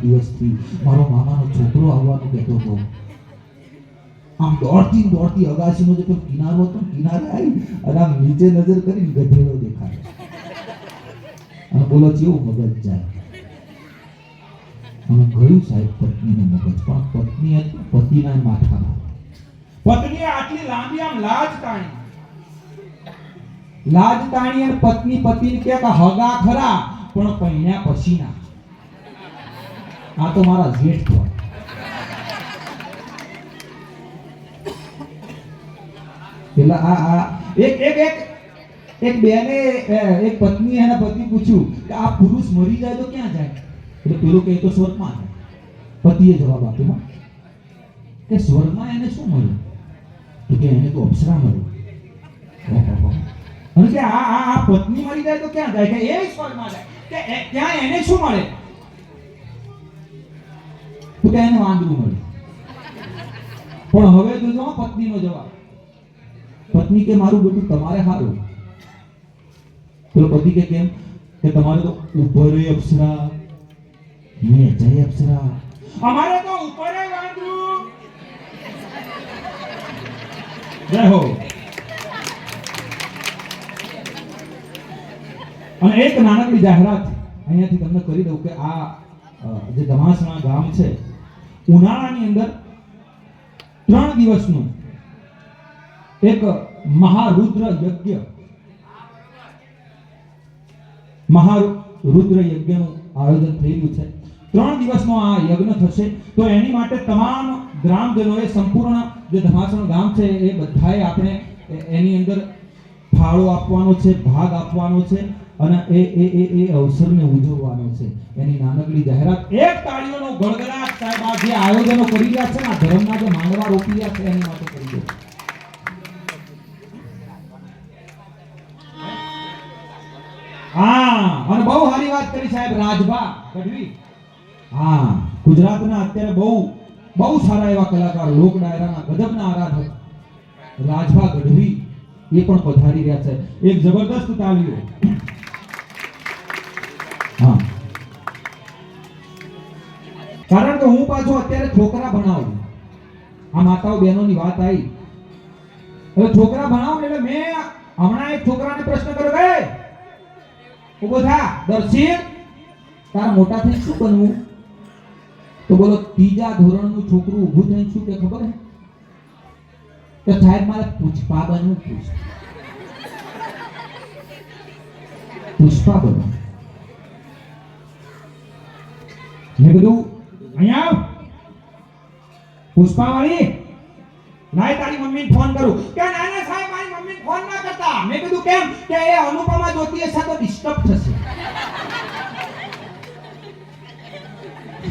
દિવસથી મારો મામાનો છોકરો આવવાનું કહેતો હતો. આમ દોડતી દોડતી અગાસીનો જે પેલો કિનારો હતો કિનારે આવી અને આમ નીચે નજર કરીને ગધેડો દેખાય અને બોલો કેવું મગજ જાય. અને ગયું સાહેબ પત્નીનું મગજ, પણ પત્ની હતી પતિના માથામાં. પત્નીએ આટલી લાંબી આમ લાજ તાણી અને પત્ની પતિને કહે કે હગા ખરા પણ પૈણ્યા પછીના. આ તો મારા જેઠ પર. પેલા આ એક બેને એક પત્ની એના પતિ પૂછ્યું કે આ પુરુષ મરી જાય તો ક્યાં જાય? એટલે પેલો કહે તો સ્વર્ગમાં જાય. પતિએ જવાબ આપ્યો કે સ્વર્ગમાં એને શું મળ્યું? તો કે એને તો અપ્સરા મળ્યું. અને કે આ પત્ની મરી જાય તો ક્યાં જાય? કે એ સ્વર્ગમાં જાય. કે ત્યાં એને શું મળે? તો કે એને વાંદરું મળે. પણ હવે જોજો પત્નીનો જવાબ. પત્ની કે મારું બેટું તમારે સારું. પેલો પતિ કે કેમ? કે તમારે તો ઉપરે અપ્સરા નીચે અપ્સરા. અમારે તો ઉપરે વાંદરું. જય હો. અને એક નાનકડી જાહેરાત અહીંયાથી તમને કરી દઉં કે આ જે ધમાસણા ગામ છે ઉનાળાની અંદર 3 દિવસનું એક મહારુદ્ર યજ્ઞનું આયોજન થઈ રહ્યું છે. 3 દિવસનો આ યજ્ઞ થશે. તો એની માટે તમામ ગ્રામજનોએ સંપૂર્ણ જે ધમાસણ ગામ છે એ બધાએ આપણે એની અંદર ફાળો આપવાનો છે, ભાગ આપવાનો છે અને એ અવસરને ઉજવવાનો છે. એની નાનકડી જાહેરાત. એક તાળીઓનો ગડગડાટ સાહેબ આ જે આયોજનો કરી રહ્યા છે ને, આ ધર્મના જે માંડવા રોપી રહ્યા છે એની માટે કરી દો. હા, અને બહુ સારી વાત કરી સાહેબ રાજભા ગઢવી. હા, ગુજરાતના અત્યારે બહુ સારા એવા કલાકાર, લોક ડાયરાના ગજબના આરાધક રાજભા ગઢવી એ પણ પધારી રહ્યા છે. એક જબરદસ્ત તાળીઓ. હા, કારણ કે હું પાછો અત્યારે છોકરા ભણાવું. આ માતાઓ બહેનોની વાત આવી. હવે છોકરા ભણાવું એટલે મેં હમણાં એક છોકરાને પ્રશ્ન કર્યો કે ઉભો થા દર્શિત, તારા મોટા થઈને શું બનવું? તો બોલો 3જા ધોરણનું છોકરું ઊભું થઈને શું કે ખબર હે? કે સાહેબ મારે પુષ્પા બનવું. પુષ્પા બનવું. મેં કીધું અહીંયા પુષ્પા વાળી લાય તારી મમ્મીને ફોન કરું. કે ના ના સાહેબ મારી મમ્મીને ફોન ના કરતા. મેં કીધું કેમ? કે એ અનુપમા જોતી હશે તો ડિસ્ટર્બ થશે.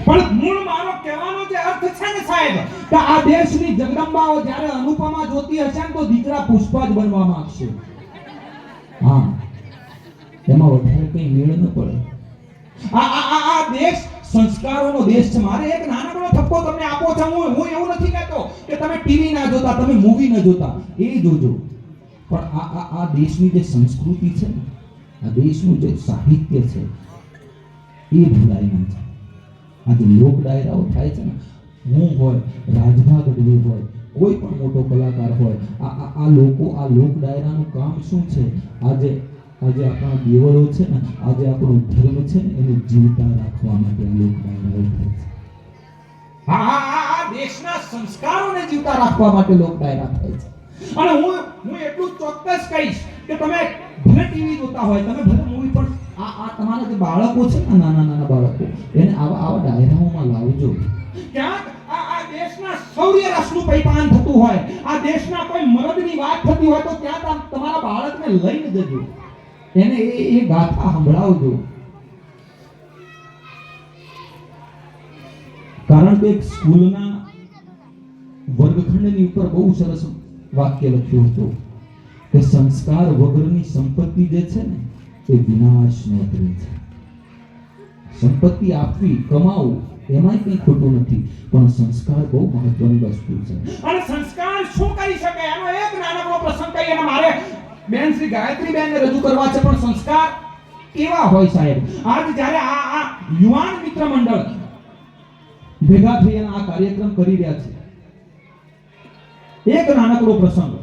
પણ મૂળ મારો કહેવાનો જે અર્થ છે ને સાહેબ, કે આ દેશની જગદંબાઓ જ્યારે અનુપમા જોતી હશે ને તો દીકરા પુષ્પા જ બનવા માંગશે. હા, એમાં વધારે કઈ મેળ ન પડે. આ દેશ સંસ્કારોનો દેશ છે. મારે એક નાનકડો થપ્પો તમને આપો છે. હું એવું નથી કહેતો કે તમે ટીવી ના જોતા, તમે મૂવી ના જોતા, એ જોજો. પણ આ દેશની જે સંસ્કૃતિ છે ને, આ દેશનું જે સાહિત્ય છે એ ભૂલાય ના જાય. આ જે લોક ડાયરાઓ થાય છે ને, હું હોય, રાજભા ગઢવી હોય, કોઈ પણ મોટો કલાકાર હોય, આ લોકો આ લોક ડાયરાનું કામ શું છે? આજે આપણા દેવળો છે ને, આજે આપણો ધર્મ છે ને, એને જીવતા રાખવા માટે આ લોક ડાયરાઓ થાય છે. આ દેશના સંસ્કારોને જીવતા રાખવા માટે લોક ડાયરા થાય છે. અને હું એટલું ચોક્કસ કહીશ કે તમે ભલે ટીવી જોતા હોય, તમે ભલે મૂવી, પણ આ તમારા જે બાળકો છે ને, નાના બાળકો, એને આવા ડાયરાઓમાં લાવજો. ક્યાંક આ દેશના શૌર્ય રસનું પૈપાન થતું હોય, આ દેશના કોઈ મરદની વાત થતી હોય તો ત્યાં તમારા બાળકને લઈને જજો. એને એ ગાથા સંભળાવજો. કારણ કે એક સ્કૂલના વર્ગખંડની ઉપર બહુ સરસ વાક્ય લખ્યું હતું કે સંસ્કાર વગરની સંપત્તિ જે છે ને એ વિનાશને અધીન છે. સંપત્તિ આપવી, કમાવું, એમાં કંઈ ખોટું નથી, પણ સંસ્કાર બહુ મહત્વની વસ્તુ છે. અને સંસ્કાર શું કરી શકે એનો એક નાનકડો પ્રસંગ કહી અને મારે બેન શ્રી ગાયત્રી બેનને રજૂ કરવા છે. પણ સંસ્કાર કેવા હોય સાહેબ? આજ જ્યારે આ યુવાન મિત્ર મંડળ ભેગા થઈ અને આ કાર્યક્રમ કરી રહ્યા છે. એક નાનકડો પ્રસંગ.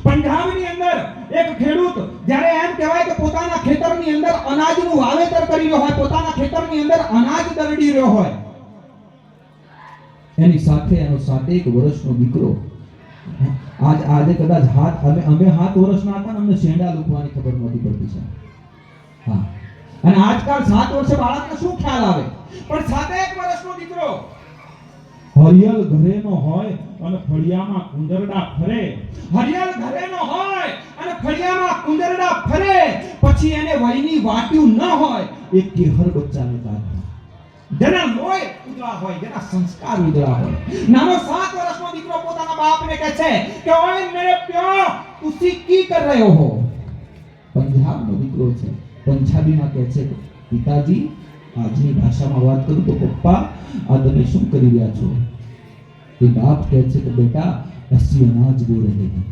પંજાબની અંદર એક ખેડૂત જ્યારે એમ કહેવાય કે પોતાના ખેતરની અંદર અનાજનું વાવેતર કરી રહ્યો હોય, પોતાના ખેતરની અંદર અનાજ દરડી રહ્યો હોય, એની સાથે એનો 7 વર્ષનો દીકરો, આજે કદાચ અમે 7 વર્ષના હતા ને અમને શેંડા લૂંટવાની ખબર નહોતી પડતી છે. હા, અને આજકાલ 7 વર્ષે બાળકને શું ખ્યાલ આવે, પણ 7 વર્ષનો દીકરો હરિયલ ઘરેનો હોય અને ફળિયામાં કુંદરડા ફરે, હરિયલ ઘરેનો હોય અને ફળિયામાં કુંદરડા ફરે, પછી એને વયની વાટ્યું ન હોય, એક કેહર બચ્ચાને કાઢે, જેના લોહી ઉજળા હોય, જેના સંસ્કાર ઉજળા હોય. નાનો 7 વર્ષનો દીકરો પોતાના બાપને કહે છે કે ઓય મેરે પ્યો તું કી કર રહ્યો હો. પંજાબનો દીકરો છે, પંજાબીમાં કહે છે પિતાજી, આજની ભાષામાં વાત કરું તો પપ્પા આ તમે શું કરી રહ્યા છો? એ બાપ કહે છે કે બેટા અસી અનાજ બો રહે हैं,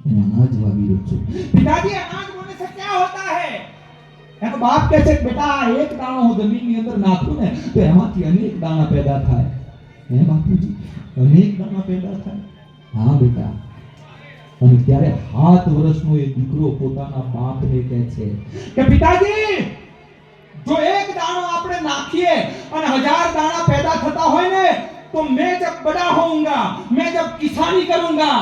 मैं अनाज वावी રહ્યો છું. પિતાજી અનાજ બોને સે ક્યા હોતા હૈ? એનો બાપ કહે છે કે બેટા એક દાણો હું જમીનની અંદર નાખું ને તો એમાંથી અનેક દાણા પેદા થાય. હે બાપુજી, અનેક દાણા પેદા થાય? હા બેટા. અને ત્યારે 7 વર્ષનો એ દીકરો પોતાના બાપને કહે છે કે પિતાજી, જો એક દાણો આપણે નાખીએ અને 1000 દાણા पैदा થતા હોય ને तो मैं जब बड़ा होऊंगा, मैं जब किसानी करूंगा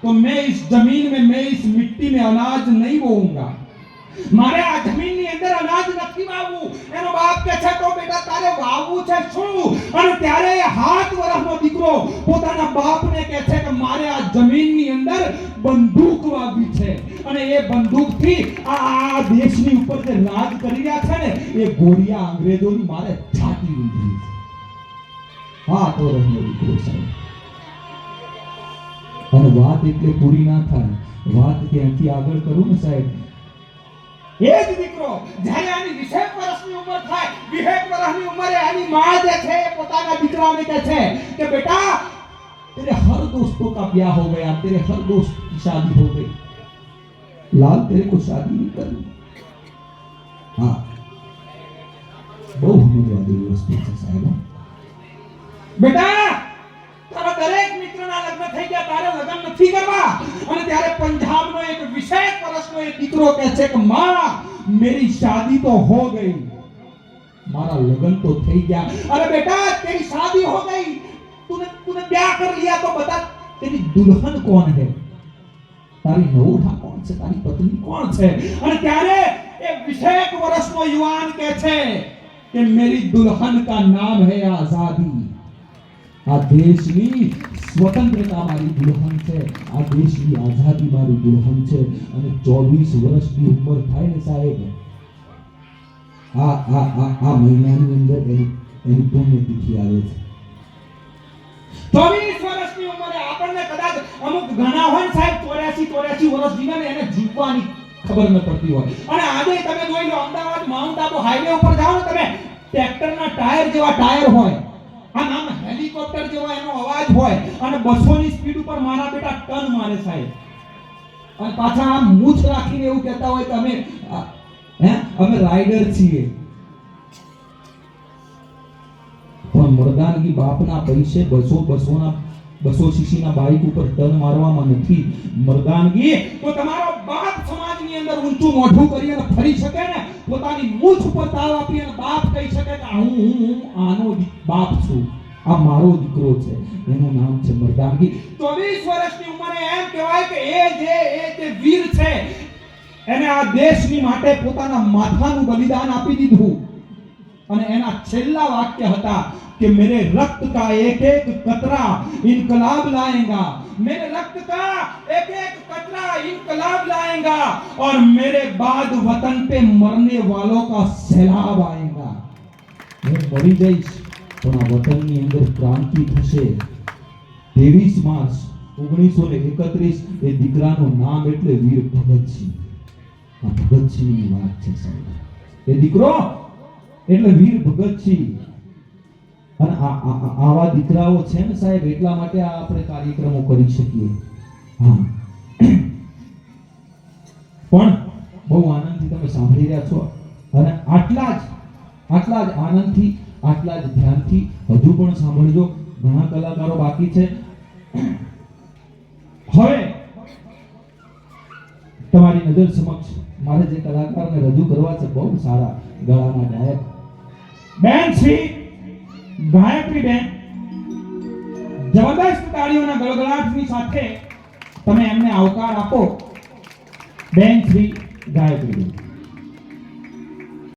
तो मैं इस जमीन में, मैं इस मिट्टी में अनाज नहीं बोऊंगा. मारे आ जमीन ની અંદર અનાજ નથી વાવવું. એનો બાપ કહે છે તો બેટા તારે વાવવું છે શું? અને ત્યારે 7 વર્ષનો દીકરો પોતાના બાપને કહે છે કે મારે આ જમીનની અંદર બંદૂક વાવવી છે અને એ બંદૂકથી આ દેશની ઉપર જે રાજ કરી રહ્યા છે ને એ ગોરિયા અંગ્રેજોની મારે છાતી વીંધવી છે. 7 વર્ષનો દીકરો સાહેબ. અને વાત એટલે પૂરી ના થાય, વાત ત્યાંથી આગળ કરું ને સાહેબ, એ જ દીકરો જ્યારે આની 20 વર્ષની ઉંમર થાય, 20 વર્ષની ઉંમરે આની માં જે છે પોતાના દીકરાને કહે છે કે બેટા तेरे हर दोस्तों का ब्याह हो गया, तेरे हर दोस्त की शादी हो गई, लाल तेरे को शादी नहीं करनी. हाँ, બહુ સમજવાદી વસ્તુ છે સાહેબ. બેટા તારા દરેક મિત્રના લગ્ન થઈ ગયા, તારે લગ્ન નથી કરવા. અને ત્યારે પંજાબનો એક 20 વર્ષનો એક દીકરો કહે છે કે માં मेरी शादी तो हो गई, મારા લગ્ન તો થઈ ગયા. અરે બેટા तेरी शादी हो गई, तूने ब्याह कर लिया तो बता तेरी दुल्हन कौन है, તારી નવોઠા કોણ છે, તારી પત્ની કોણ છે? અને ત્યારે એક 20 વર્ષનો યુવાન કહે છે કે मेरी दुल्हन का नाम है आजादी. આ દેશની સ્વતંત્રતા મારી દુલ્હન છે, આ દેશની આઝાદી મારી દુલ્હન છે. અને 24 વર્ષની ઉંમર થાય ને સાહેબ, આ મહિનાની અંદર એની પુણ્યતિથિ આવે છે. 24 વર્ષની ઉંમરે આપણને કદાચ અમુક ઘણા હોય ને સાહેબ 84 વર્ષ જીવે ને એને જીવવાની ખબર ન પડતી હોય. અને આજે તમે જોઈ લો અમદાવાદ માઉન્ટ આબુ હાઈવે ઉપર જાઓ ને તમે, ટ્રેક્ટરના ટાયર જેવા ટાયર હોય, આ નામ હેલિકોપ્ટર જેવો એનો અવાજ હોય, અને 200 ની સ્પીડ ઉપર મારા બેટા ટન મારે સાહેબ. અને પાછા આમ મૂછ રાખીને એવું કહેતા હોય કે અમે રાઇડર છીએ. પણ મર્દાનગી બાપના પૈસે 200 સીસીના બાઇક ઉપર ટર્ન મારવામાં નથી. મર્દાનગી તો તમારો બાપ સમાજની અંદર ઊંચું મોઢું કરી અને ફરી શકે ને, પોતાની મૂછ ઉપર તાવ આપી અને બાપ કહી શકે કે હું આનો બાપ છું, આ મારો દીકરો છે, એનું નામ છે મર્દાનગી. 24 વર્ષની ઉંમરે એમ કહેવાય કે એ જે વીર છે એને આ દેશની માટે પોતાના માથાનું બલિદાન આપી દીધું. અને એના છેલ્લા વાક્ય હતા कि मेरे रक्त का एक एक कतरा इनकलाब लाएगा, मेरे रक्त का एक एक कतरा इनकलाब लाएगा और मेरे बाद वतन पे मरने वालों का सैलाब आएगा. मैं मरी जईश પણ આ વતનની અંદર ક્રાંતિ થશે. 23 માર્ચ 1931 એ દીકરાનું નામ એટલે વીર ભગતસિંહ. આ ભગતસિંહની વાત છે સાહેબ. એ દીકરો એટલે વીર ભગતસિંહ. અને આવા દીકરાઓ છે ને સાહેબ, એટલા માટે આપણે કાર્યક્રમો કરી શકીએ. હા, પણ બહુ આનંદથી તમે સાંભળી રહ્યા છો. અને આટલા જ આનંદથી આટલા જ ધ્યાનથી હજુ પણ સાંભળજો, ઘણા કલાકારો બાકી છે. હવે તમારી નજર સમક્ષ મારે જે કલાકારને રજૂ કરવા છે, બહુ સારા ગળાના ગાયક બેન શ્રી ગાયત્રી બેન, જબરદસ્ત તાળીઓના ગળગળાટની સાથે તમે એમને આવકાર આપો. બેન શ્રી ગાયત્રી બેન.